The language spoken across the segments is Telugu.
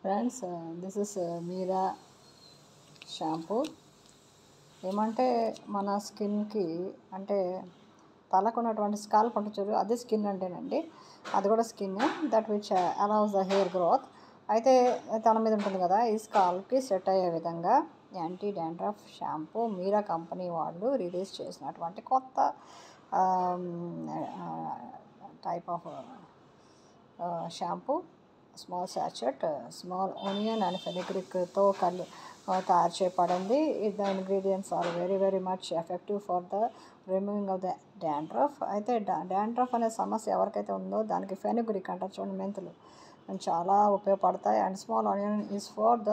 Friends, this is Meera shampoo. ఏమంటే మన స్కిన్కి అంటే తలకు ఉన్నటువంటి స్కాల్ప్ ఉంటుంది చూడు, అది స్కిన్ అంటేనండి. అది కూడా skin that which allows the hair growth. అయితే తల మీద ఉంటుంది కదా, ఈ స్కాల్ప్కి సెట్ అయ్యే విధంగా anti dandruff shampoo Meera company వాళ్ళు రిలీజ్ చేసినటువంటి కొత్త type of shampoo. Small sachet, small onion and ఫెనిగ్రిక్తో తయారు చేయబడింది. The ingredients are very very much effective for the removing of the dandruff. అయితే డాండ్రఫ్ అనే సమస్య ఎవరికైతే ఉందో దానికి ఫెనిగ్రిక్ అంటారు చూడండి, మెంతులు చాలా ఉపయోగపడతాయి. And small onion is for the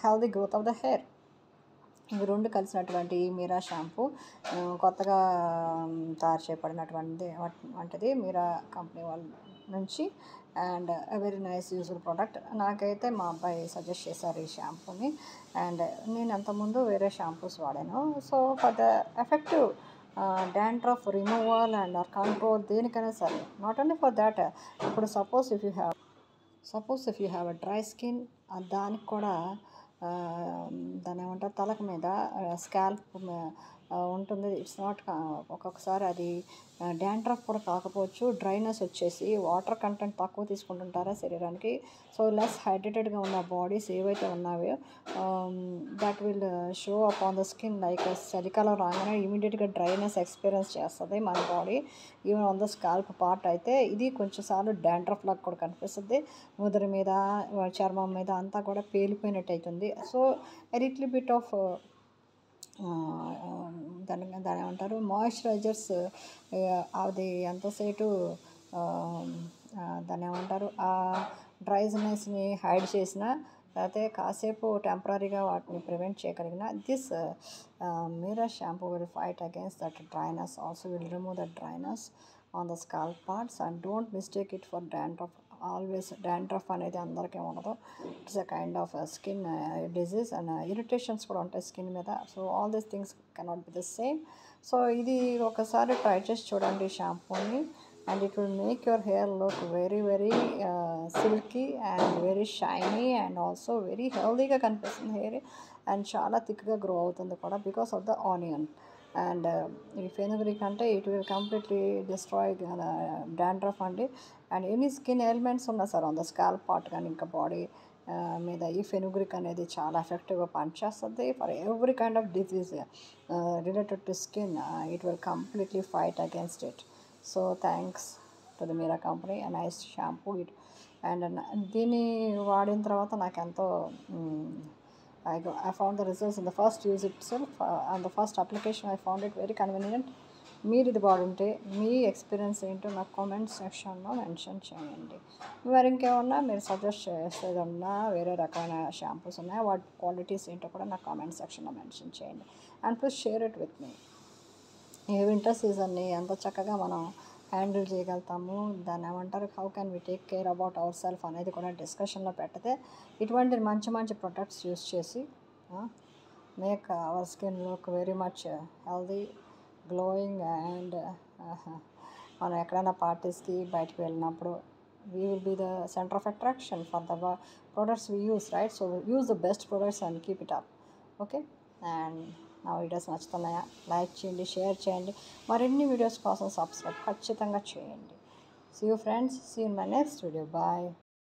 healthy growth of the hair. ఇవి రెండు కలిసినటువంటి మీరా షాంపూ కొత్తగా తయారు చేయబడినటువంటి వంటిది మీరా కంపెనీ వాళ్ళ నుంచి. And very nice useful product. నాకైతే మా అబ్బాయి సజెస్ట్ చేశారు ఈ షాంపూని. అండ్ నేను అంతకుముందు వేరే షాంపూస్ వాడాను. So for the effective dandruff removal and control దేనికైనా సరే, నాట్ ఓన్లీ ఫర్ దాట్. ఇప్పుడు suppose if you have a dry skin, దానికి కూడా దాని ఏమంటారు, తలకు మీద స్కాల్ప్ ఉంటుంది. ఇట్స్ నాట్, ఒక్కొక్కసారి అది డాండ్రఫ్ కూడా కాకపోవచ్చు, డ్రైనెస్ వచ్చేసి వాటర్ కంటెంట్ తక్కువ తీసుకుంటుంటారా శరీరానికి. సో లెస్ హైడ్రేటెడ్గా ఉన్న బాడీస్ ఏవైతే ఉన్నాయో that will show up on the skin. Like చలికాలం రాగానే ఇమీడియట్గా డ్రైనెస్ ఎక్స్పీరియన్స్ చేస్తుంది మన body, even on the scalp part. అయితే ఇది కొంచెం సార్లు డాండ్రఫ్ లాగా కూడా కనిపిస్తుంది. ముదురు మీద, చర్మం మీద అంతా కూడా పేలిపోయినట్టు అవుతుంది. సో లిటిల్ బిట్ ఆఫ్ దాని ఏమంటారు, మాయిశ్చరైజర్స్, అది ఎంతసేపు దాన్ని ఏమంటారు, ఆ డ్రైనెస్ని హైడ్ చేసిన, లేకపోతే కాసేపు టెంపరీగా వాటిని ప్రివెంట్ చేయగలిగిన this Meera shampoo will fight against that dryness. Also will remove that dryness on the scalp parts. And don't mistake it for dandruff. Always dandruff అనేది అందరికీ ఉండదు. It's a kind of skin disease and irritations కూడా ఉంటాయి స్కిన్ మీద. So all these things cannot be the same. So ఇది ఒకసారి ట్రై చేసి చూడండి ఈ షాంపూని. And it will make your hair look very very silky and very shiny and also very హెల్దీగా కనిపిస్తుంది హెయిర్. అండ్ చాలా థిక్గా గ్రో అవుతుంది కూడా because of the onion. And ఈ ఫెనుగ్రిక్ అంటే it will completely destroy dandruff అండి. అండ్ ఎనీ స్కిన్ ఎలిమెంట్స్ ఉన్నా సరే ఆన్ ద స్కాల్ప్ పార్ట్ కానీ ఇంకా బాడీ మీద ఈ ఫెనుగ్రిక్ అనేది చాలా ఎఫెక్టివ్గా పనిచేస్తుంది for every kind of disease related to skin. It will completely fight against it. So thanks to the Meera company, nice shampoo. And దీన్ని వాడిన తర్వాత నాకు ఎంతో I found the results in the first use itself. On the first application I found it very convenient. మీరు ఇది వాడుంటే మీ ఎక్స్పీరియన్స్ ఏంటో నాకు కామెంట్ సెక్షన్లో మెన్షన్ చేయండి. మరి ఇంకేమన్నా మీరు సజెస్ట్ చేసేదన్నా వేరే రకమైన షాంపూస్ ఉన్నాయా, వాటి క్వాలిటీస్ ఏంటో కూడా నాకు కామెంట్ సెక్షన్లో మెన్షన్ చేయండి. And please share it with మీ. ఈ వింటర్ సీజన్ని ఎంత చక్కగా మనం హ్యాండిల్ చేయగలుగుతాము, దాన్ని ఏమంటారు, how can we take care about our self అనేది కూడా డిస్కషన్లో పెడితే ఇటువంటి మంచి మంచి ప్రొడక్ట్స్ యూస్ చేసి make our skin look very much healthy, glowing. And మనం ఎక్కడైనా పార్టీస్కి బయటకు వెళ్ళినప్పుడు we will be the centre of attraction for the products we use, right? So use the best products and keep it up. Okay. And నా వీడియోస్ నచ్చుతున్నాయా, లైక్ చేయండి, షేర్ చేయండి. మరిన్ని వీడియోస్ కోసం సబ్స్క్రైబ్ ఖచ్చితంగా చేయండి. See you friends, see you in my next video. Bye.